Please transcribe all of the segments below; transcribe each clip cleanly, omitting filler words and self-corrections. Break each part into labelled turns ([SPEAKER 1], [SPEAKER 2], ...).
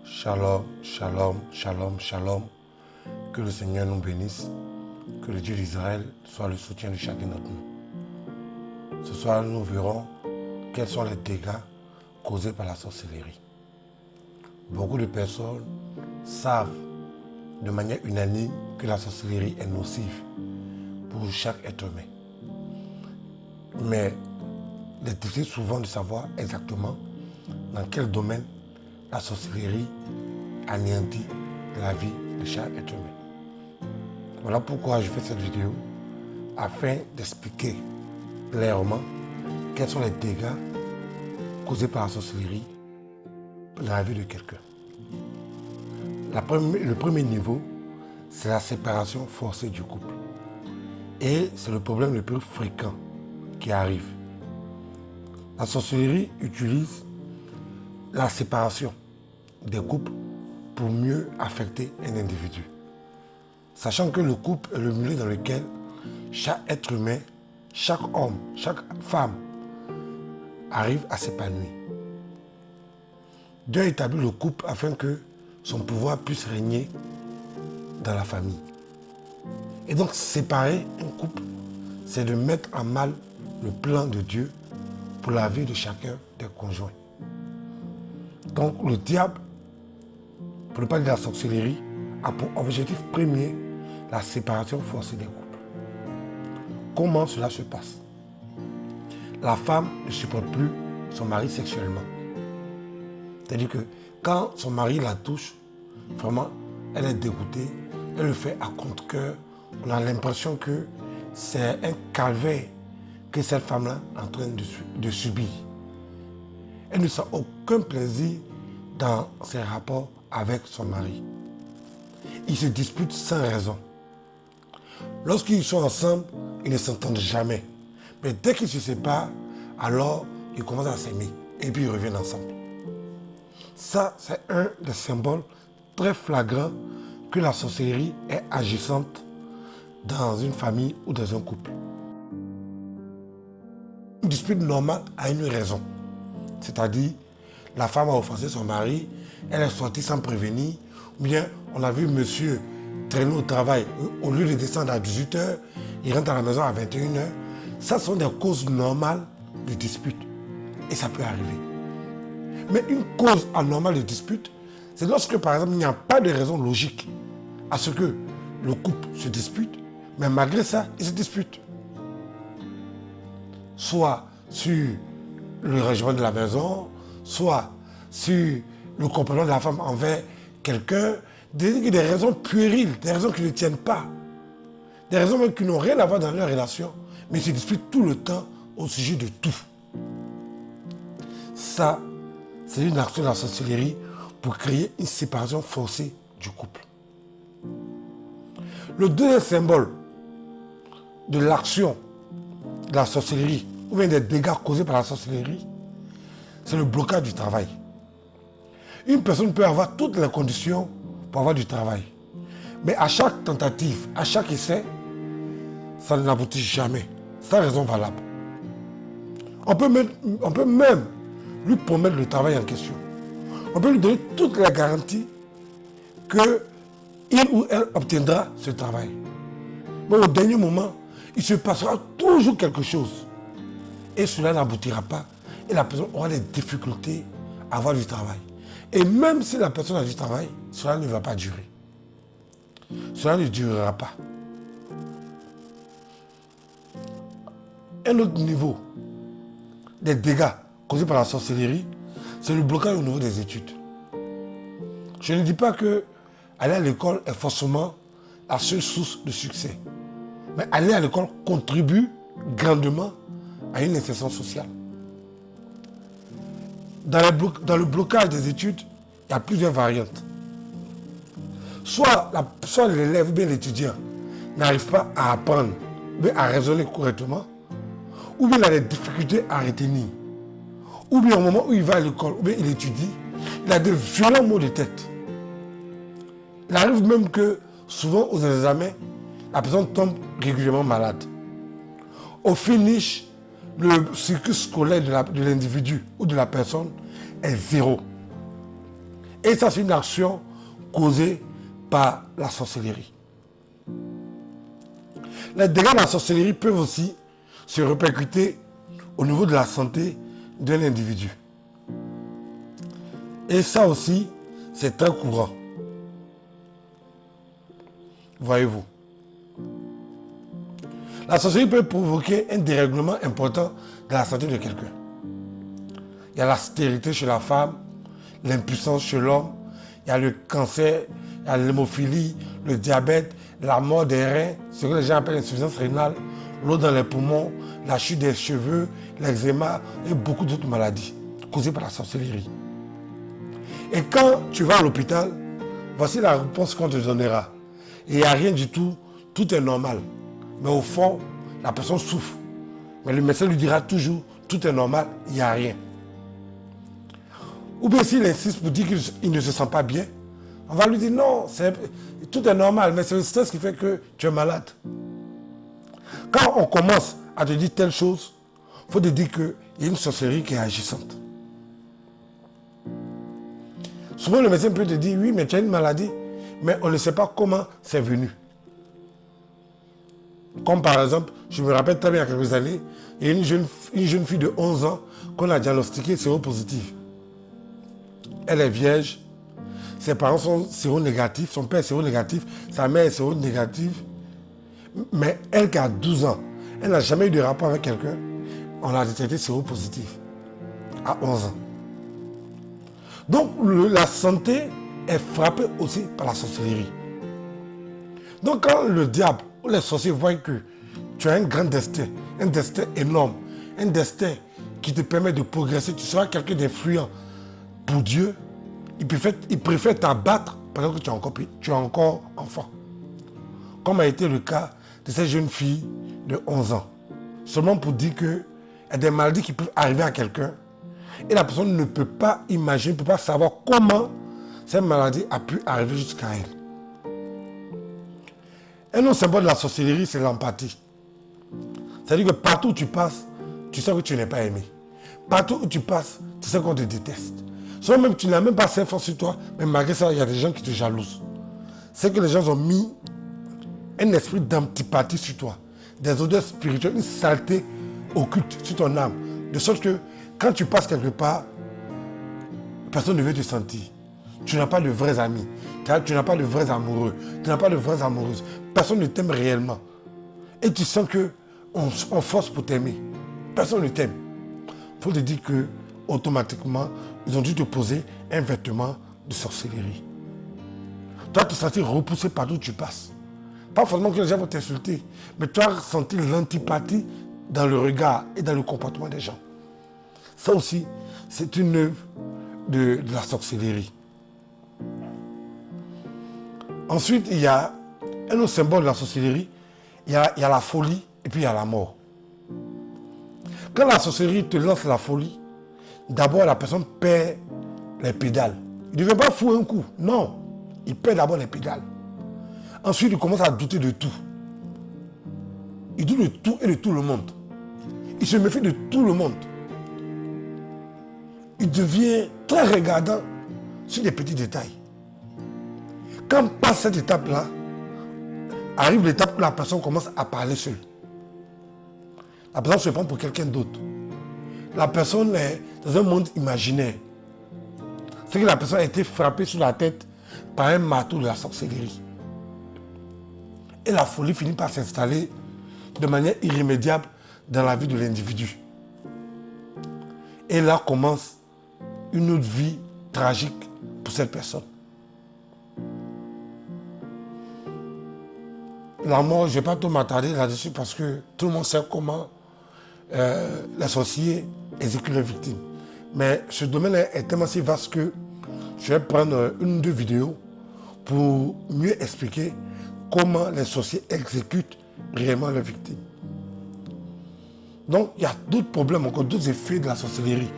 [SPEAKER 1] Shalom, shalom, shalom, shalom. Que le Seigneur nous bénisse. Que le Dieu d'Israël soit le soutien de chacun d'entre nous. Ce soir, nous verrons quels sont les dégâts causés par la sorcellerie. Beaucoup de personnes savent de manière unanime que la sorcellerie est nocive pour chaque être humain. Mais il est difficile souvent de savoir exactement dans quel domaine la sorcellerie anéantit la vie de chaque être humain. Voilà pourquoi je fais cette vidéo, afin d'expliquer clairement quels sont les dégâts causés par la sorcellerie dans la vie de quelqu'un. Le premier niveau, c'est la séparation forcée du couple. Et c'est le problème le plus fréquent qui arrive. La sorcellerie utilise la séparation des couples pour mieux affecter un individu. Sachant que le couple est le milieu dans lequel chaque être humain, chaque homme, chaque femme arrive à s'épanouir. Dieu a établi le couple afin que son pouvoir puisse régner dans la famille. Et donc séparer un couple, c'est de mettre en mal le plan de Dieu pour la vie de chacun des conjoints. Donc le diable, pour ne pas dire la sorcellerie, a pour objectif premier la séparation forcée des couples. Comment cela se passe? La femme ne supporte plus son mari sexuellement. C'est-à-dire que quand son mari la touche, vraiment, elle est dégoûtée, elle le fait à contre-cœur. On a l'impression que c'est un calvaire que cette femme-là est en train de subir. Elle ne sent aucun plaisir dans ses rapports avec son mari. Ils se disputent sans raison. Lorsqu'ils sont ensemble, ils ne s'entendent jamais. Mais dès qu'ils se séparent, alors ils commencent à s'aimer et puis ils reviennent ensemble. Ça, c'est un des symboles très flagrants que la sorcellerie est agissante dans une famille ou dans un couple. Une dispute normale a une raison. C'est-à-dire, la femme a offensé son mari, elle est sortie sans prévenir, ou bien on a vu monsieur traîner au travail, au lieu de descendre à 18h, il rentre à la maison à 21h. Ça sont des causes normales de dispute. Et ça peut arriver. Mais une cause anormale de dispute, c'est lorsque par exemple il n'y a pas de raison logique à ce que le couple se dispute, mais malgré ça, il se dispute. Soit sur le rangement de la maison, soit sur le comportement de la femme envers quelqu'un, des raisons puériles, des raisons qui ne tiennent pas, des raisons même qui n'ont rien à voir dans leur relation, mais ils se disputent tout le temps au sujet de tout. Ça, c'est une action de la sorcellerie pour créer une séparation forcée du couple. Le deuxième symbole de l'action de la sorcellerie, ou bien des dégâts causés par la sorcellerie, c'est le blocage du travail. Une personne peut avoir toutes les conditions pour avoir du travail. Mais à chaque tentative, à chaque essai, ça n'aboutit jamais. Sans raison valable. On peut même lui promettre le travail en question. On peut lui donner toutes les garanties qu'il ou elle obtiendra ce travail. Mais au dernier moment, il se passera toujours quelque chose. Et cela n'aboutira pas. Et la personne aura des difficultés à avoir du travail. Et même si la personne a du travail, cela ne va pas durer. Cela ne durera pas. Un autre niveau des dégâts causés par la sorcellerie, c'est le blocage au niveau des études. Je ne dis pas que aller à l'école est forcément la seule source de succès. Mais aller à l'école contribue grandement à une insertion sociale. Dans le blocage des études, il y a plusieurs variantes. Soit l'élève ou bien l'étudiant n'arrive pas à apprendre, mais à raisonner correctement, ou bien il a des difficultés à retenir, ou bien au moment où il va à l'école, ou bien il étudie, il a de violents maux de tête. Il arrive même que souvent aux examens, la personne tombe régulièrement malade. Au finish, le cycle scolaire de l'individu ou de la personne est zéro. Et ça, c'est une action causée par la sorcellerie. Les dégâts de la sorcellerie peuvent aussi se répercuter au niveau de la santé d'un individu. Et ça aussi, c'est très courant. Voyez-vous. La sorcellerie peut provoquer un dérèglement important de la santé de quelqu'un. Il y a la stérilité chez la femme, l'impuissance chez l'homme, il y a le cancer, il y a l'hémophilie, le diabète, la mort des reins, ce que les gens appellent l'insuffisance rénale, l'eau dans les poumons, la chute des cheveux, l'eczéma et beaucoup d'autres maladies causées par la sorcellerie. Et quand tu vas à l'hôpital, voici la réponse qu'on te donnera. Il n'y a rien du tout, tout est normal. Mais au fond, la personne souffre. Mais le médecin lui dira toujours, tout est normal, il n'y a rien. Ou bien s'il insiste pour dire qu'il ne se sent pas bien, on va lui dire non, tout est normal, mais c'est le stress qui fait que tu es malade. Quand on commence à te dire telle chose, il faut te dire qu'il y a une sorcellerie qui est agissante. Souvent le médecin peut te dire, oui, mais tu as une maladie, mais on ne sait pas comment c'est venu. Comme par exemple, je me rappelle très bien il y a quelques années, il y a une jeune fille de 11 ans qu'on a diagnostiquée séropositive. Elle est vierge, ses parents sont séronégatifs, son père est séronégatif, sa mère est séronégative. Mais elle qui a 12 ans, elle n'a jamais eu de rapport avec quelqu'un, on l'a détecté séropositif à 11 ans. Donc la santé est frappée aussi par la sorcellerie. Donc quand le diable ou les sorciers voient que tu as un grand destin, un destin énorme, un destin qui te permet de progresser, tu seras quelqu'un d'influent pour Dieu, il préfère t'abattre pendant que tu es encore enfant. Comme a été le cas de cette jeune fille de 11 ans. Seulement pour dire qu'il y a des maladies qui peuvent arriver à quelqu'un et la personne ne peut pas imaginer, ne peut pas savoir comment cette maladie a pu arriver jusqu'à elle. Un autre symbole de la sorcellerie, c'est l'empathie. C'est-à-dire que partout où tu passes, tu sais que tu n'es pas aimé. Partout où tu passes, tu sais qu'on te déteste. Soit même tu n'as même pas cette force sur toi, mais malgré ça, il y a des gens qui te jalousent. C'est que les gens ont mis un esprit d'antipathie sur toi, des odeurs spirituelles, une saleté occulte sur ton âme, de sorte que quand tu passes quelque part, personne ne veut te sentir. Tu n'as pas de vrais amis, tu n'as pas de vrais amoureux, tu n'as pas de vraies amoureuses. Personne ne t'aime réellement. Et tu sens qu'on force pour t'aimer. Personne ne t'aime. Il faut te dire que automatiquement, ils ont dû te poser un vêtement de sorcellerie. Tu dois te sentir repoussé partout où tu passes. Pas forcément que les gens vont t'insulter, mais tu dois ressentir l'antipathie dans le regard et dans le comportement des gens. Ça aussi, c'est une œuvre de la sorcellerie. Ensuite, il y a un autre symbole de la sorcellerie. Il y a la folie et puis il y a la mort. Quand la sorcellerie te lance la folie, d'abord la personne perd les pédales. Il ne devait pas foutre un coup. Non, il perd d'abord les pédales. Ensuite, il commence à douter de tout. Il doute de tout et de tout le monde. Il se méfie de tout le monde. Il devient très regardant sur les petits détails. Quand passe cette étape-là, arrive l'étape où la personne commence à parler seule. La personne se prend pour quelqu'un d'autre. La personne est dans un monde imaginaire. C'est que la personne a été frappée sur la tête par un marteau de la sorcellerie. Et la folie finit par s'installer de manière irrémédiable dans la vie de l'individu. Et là commence une autre vie tragique pour cette personne. La mort, je ne vais pas trop m'attarder là-dessus parce que tout le monde sait comment les sorciers exécutent leurs victimes. Mais ce domaine est tellement si vaste que je vais prendre une ou deux vidéos pour mieux expliquer comment les sorciers exécutent réellement leurs victimes. Donc, il y a d'autres problèmes, encore d'autres effets de la sorcellerie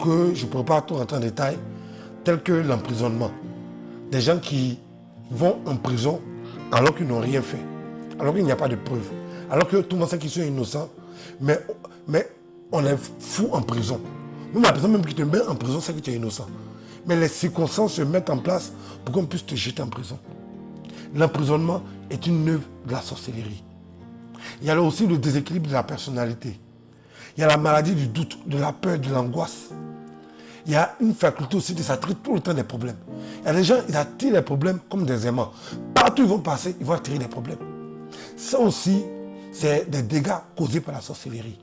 [SPEAKER 1] que je ne pourrais pas tout rentrer en détail, tels que l'emprisonnement. Des gens qui vont en prison alors qu'ils n'ont rien fait, alors qu'il n'y a pas de preuves, alors que tout le monde sait qu'ils sont innocents, mais on les fout en prison. Même la personne même qui te met en prison sait que tu es innocent. Mais les circonstances se mettent en place pour qu'on puisse te jeter en prison. L'emprisonnement est une œuvre de la sorcellerie. Il y a là aussi le déséquilibre de la personnalité. Il y a la maladie du doute, de la peur, de l'angoisse. Il y a une faculté aussi de s'attirer tout le temps des problèmes. Il y a des gens, ils attirent les problèmes comme des aimants. Partout où ils vont passer, ils vont attirer des problèmes. Ça aussi, c'est des dégâts causés par la sorcellerie.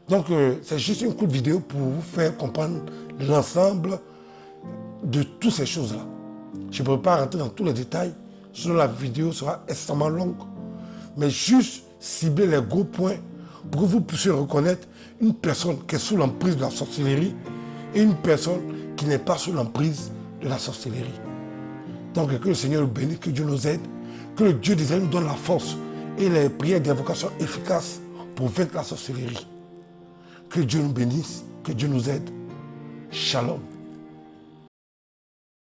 [SPEAKER 1] Donc, c'est juste une courte vidéo pour vous faire comprendre l'ensemble de toutes ces choses-là. Je ne peux pas rentrer dans tous les détails, sinon la vidéo sera extrêmement longue. Mais juste cibler les gros points pour que vous puissiez reconnaître une personne qui est sous l'emprise de la sorcellerie et une personne qui n'est pas sous l'emprise de la sorcellerie. Donc que le Seigneur nous bénisse, que Dieu nous aide, que le Dieu d'Israël nous donne la force et les prières d'invocation efficaces pour vaincre la sorcellerie. Que Dieu nous bénisse, que Dieu nous aide. Shalom.